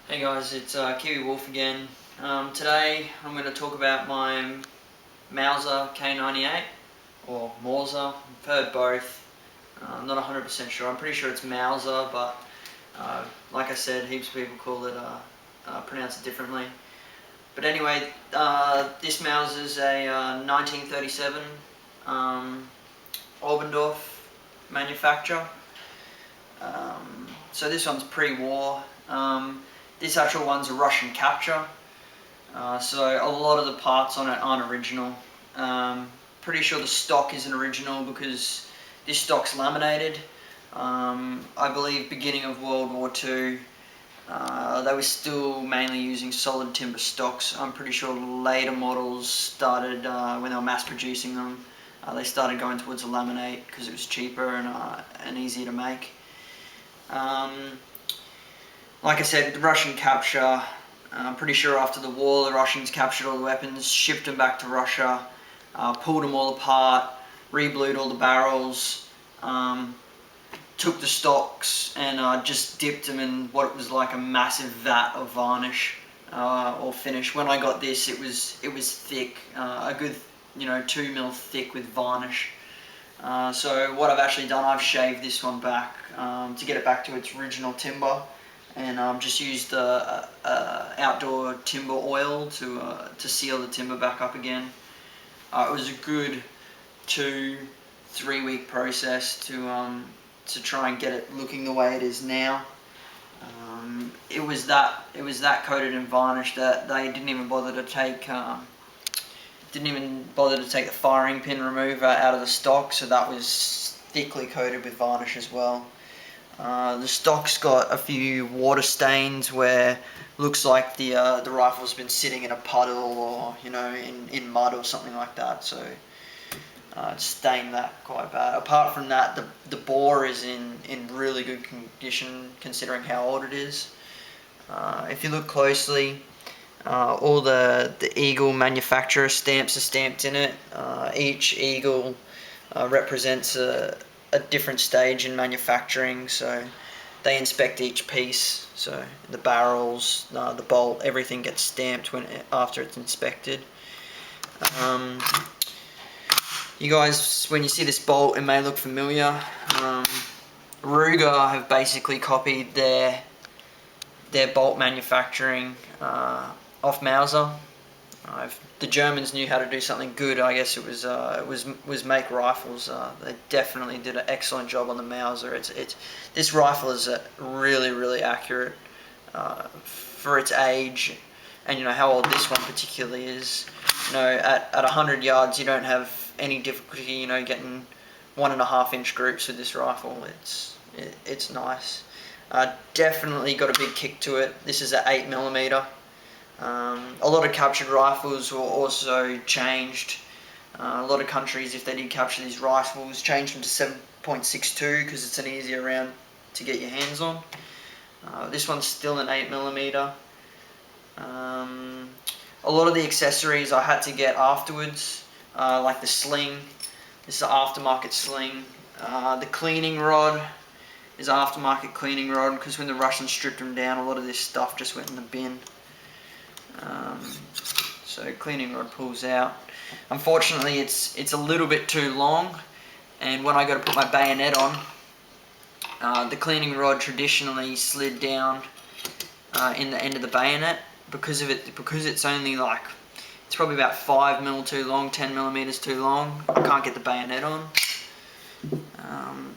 Hey guys, it's Kiwi Wolf again. Today I'm going to talk about my Mauser K98 or Mauser. I've heard both. I'm not 100% sure. I'm pretty sure it's Mauser, but like I said, heaps of people call it pronounce it differently. But anyway, this Mauser's a 1937 Oberndorf manufacture. So this one's pre-war. This actual one's a Russian capture, so a lot of the parts on it aren't original. Pretty sure the stock isn't original because this stock's laminated. I believe beginning of World War II, they were still mainly using solid timber stocks. I'm pretty sure later models started, when they were mass producing them, they started going towards a laminate because it was cheaper and easier to make. Like I said, the Russian capture, I'm pretty sure after the war the Russians captured all the weapons, shipped them back to Russia, pulled them all apart, reblued all the barrels, took the stocks and just dipped them in what was like a massive vat of varnish or finish. When I got this, it was thick, a good 2 mil thick with varnish. So what I've actually done, I've shaved this one back to get it back to its original timber, and just used outdoor timber oil to seal the timber back up again. It was a good 2-3 week process to try and get it looking the way it is now. It was that coated in varnish that they didn't even bother to take the firing pin remover out of the stock, so that was thickly coated with varnish as well. The stock's got a few water stains where it looks like the rifle's been sitting in a puddle or in mud or something like that, so it's stained that quite bad. Apart from that, the bore is in really good condition considering how old it is. If you look closely, all the Eagle manufacturer stamps are stamped in it. Each Eagle represents a different stage in manufacturing, so they inspect each piece. So the barrels, the bolt, everything gets stamped after it's inspected. You guys, when you see this bolt, it may look familiar. Ruger have basically copied their bolt manufacturing off Mauser. The Germans knew how to do something good. I guess it was make rifles. They definitely did an excellent job on the Mauser. This rifle is really accurate for its age, and how old this one particularly is. At 100 yards, you don't have any difficulty, getting 1.5 inch groups with this rifle. It's nice. Definitely got a big kick to it. This is an 8mm. A lot of captured rifles were also changed. A lot of countries, if they did capture these rifles, changed them to 7.62 because it's an easier round to get your hands on. This one's still an 8mm. A lot of the accessories I had to get afterwards, like the sling. This is an aftermarket sling. The cleaning rod is an aftermarket cleaning rod because when the Russians stripped them down, a lot of this stuff just went in the bin. So cleaning rod pulls out. Unfortunately, it's a little bit too long, and when I go to put my bayonet on, the cleaning rod traditionally slid down in the end of the bayonet because it's only like, it's probably about 5mm too long, 10mm too long. I can't get the bayonet on.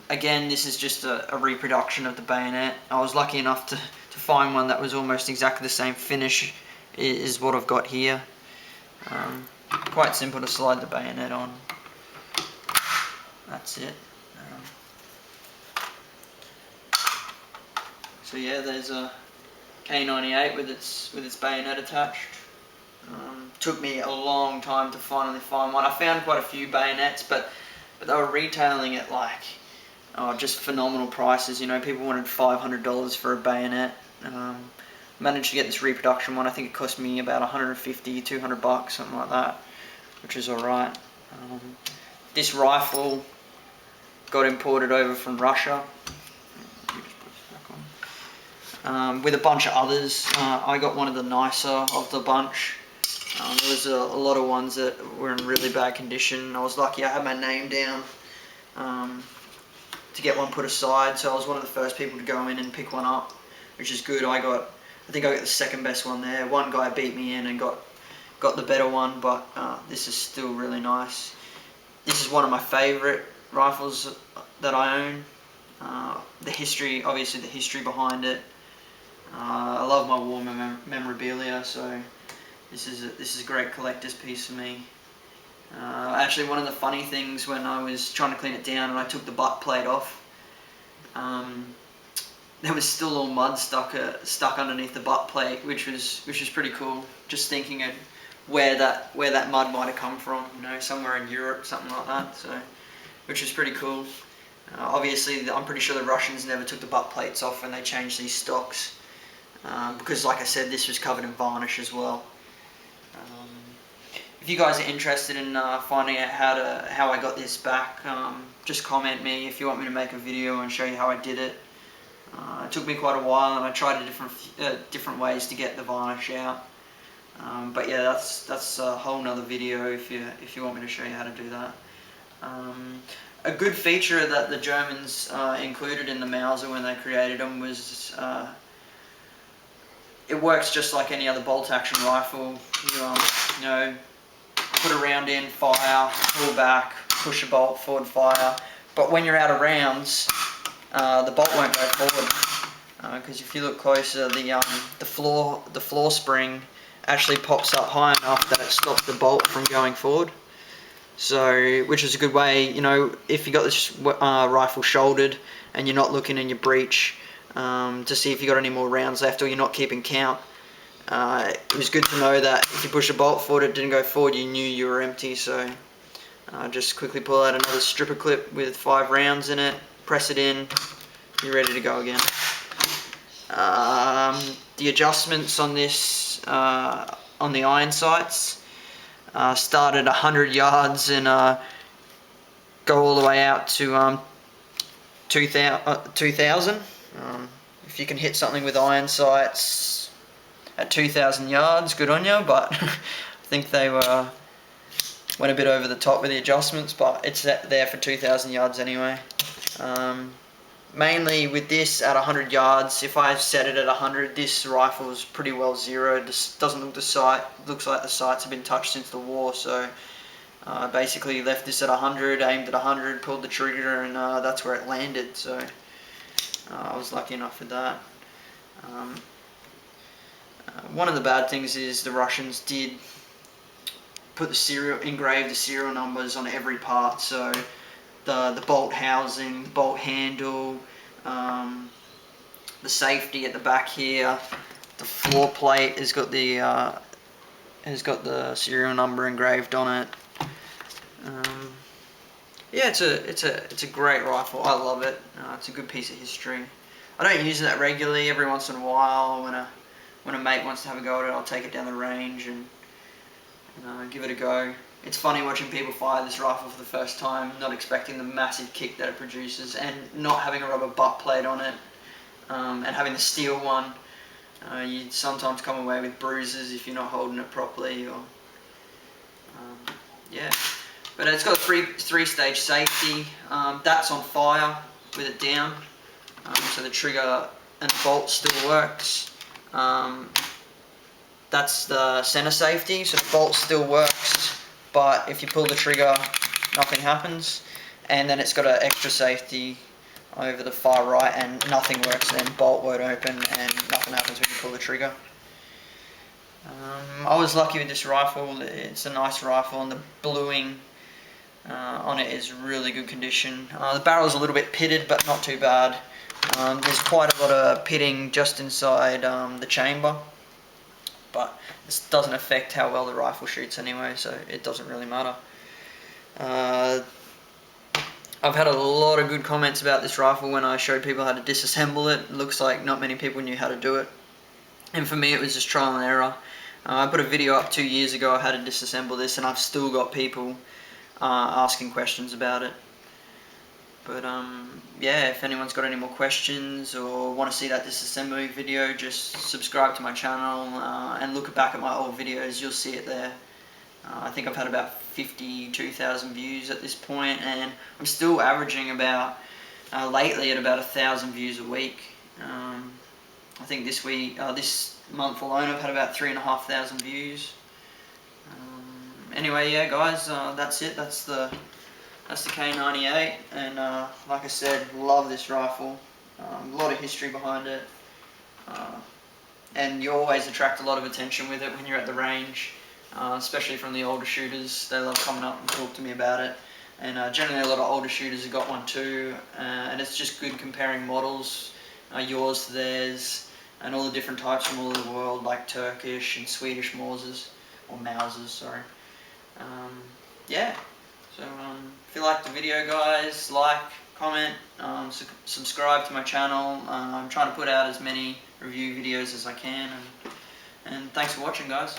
Again, this is just a reproduction of the bayonet. I was lucky enough to find one that was almost exactly the same finish is what I've got here. Quite simple to slide the bayonet on. That's it. So yeah, there's a K98 with its bayonet attached. Took me a long time to finally find one. I found quite a few bayonets, but they were retailing at like just phenomenal prices. People wanted $500 for a bayonet. Managed to get this reproduction one. I think it cost me about $150, $200, something like that, which is alright. This rifle got imported over from Russia. with a bunch of others. I got one of the nicer of the bunch. There was a lot of ones that were in really bad condition. I was lucky I had my name down to get one put aside, so I was one of the first people to go in and pick one up, which is good. I think I got the second best one there. One guy beat me in and got the better one, but this is still really nice. This is one of my favourite rifles that I own. The history behind it. I love my war memorabilia, so this is a great collector's piece for me. Actually, one of the funny things when I was trying to clean it down and I took the butt plate off, there was still all mud stuck underneath the butt plate, which was pretty cool. Just thinking of where that mud might have come from, somewhere in Europe, something like that. So, which was pretty cool. Obviously, I'm pretty sure the Russians never took the butt plates off when they changed these stocks, because, like I said, this was covered in varnish as well. If you guys are interested in finding out how I got this back, just comment me if you want me to make a video and show you how I did it. It took me quite a while, and I tried different ways to get the varnish out. But yeah, that's a whole nother video if you want me to show you how to do that. A good feature that the Germans included in the Mauser when they created them was it works just like any other bolt-action rifle. You put a round in, fire, pull back, push a bolt, forward, fire. But when you're out of rounds, the bolt won't go forward, because if you look closer, the floor spring actually pops up high enough that it stops the bolt from going forward. So, which is a good way, if you got this rifle shouldered and you're not looking in your breech to see if you got any more rounds left, or you're not keeping count. It was good to know that if you push a bolt forward, it didn't go forward, you knew you were empty. So just quickly pull out another stripper clip with 5 rounds in it, press it in, you're ready to go again. The adjustments on this, on the iron sights, start at 100 yards and go all the way out to 2,000. If you can hit something with iron sights at 2,000 yards, good on you, but I think they went a bit over the top with the adjustments, but it's there for 2,000 yards anyway. Mainly with this at 100 yards, if I set it at 100, this rifle is pretty well zeroed. This doesn't look looks like the sights have been touched since the war, so basically left this at 100, aimed at 100, pulled the trigger, and that's where it landed, so I was lucky enough with that. One of the bad things is the Russians did put engrave the serial numbers on every part, so the bolt housing, bolt handle, the safety at the back here, the floor plate has got the serial number engraved on it. Yeah, it's a great rifle. I love it. It's a good piece of history. I don't use it that regularly. Every once in a while, when a mate wants to have a go at it, I'll take it down the range and give it a go. It's funny watching people fire this rifle for the first time, not expecting the massive kick that it produces, and not having a rubber butt plate on it, and having the steel one. You sometimes come away with bruises if you're not holding it properly, or yeah. But it's got a three-stage safety. That's on fire with it down, so the trigger and the bolt still works. That's the center safety, so the bolt still works, but if you pull the trigger, nothing happens. And then it's got an extra safety over the far right, and nothing works then. Bolt won't open and nothing happens when you pull the trigger. I was lucky with this rifle. It's a nice rifle, and the bluing on it is really good condition. The barrel's a little bit pitted, but not too bad. There's quite a lot of pitting just inside the chamber, but this doesn't affect how well the rifle shoots anyway, so it doesn't really matter. I've had a lot of good comments about this rifle when I showed people how to disassemble it. It looks like not many people knew how to do it, and for me it was just trial and error. I put a video up 2 years ago on how to disassemble this, and I've still got people asking questions about it. But yeah, if anyone's got any more questions or want to see that disassembly video, just subscribe to my channel and look back at my old videos. You'll see it there. I think I've had about 52,000 views at this point, and I'm still averaging about lately at about 1,000 views a week. I think this month alone, I've had about 3,500 views. Anyway, yeah, guys, that's it. That's the K98, and like I said, love this rifle. A lot of history behind it, and you always attract a lot of attention with it when you're at the range, especially from the older shooters. They love coming up and talk to me about it, and generally a lot of older shooters have got one too, and it's just good comparing models, yours to theirs, and all the different types from all over the world, like Turkish and Swedish Mausers, or Mausers, sorry. Yeah, so if you liked the video, guys, like, comment, subscribe to my channel. I'm trying to put out as many review videos as I can, and thanks for watching, guys.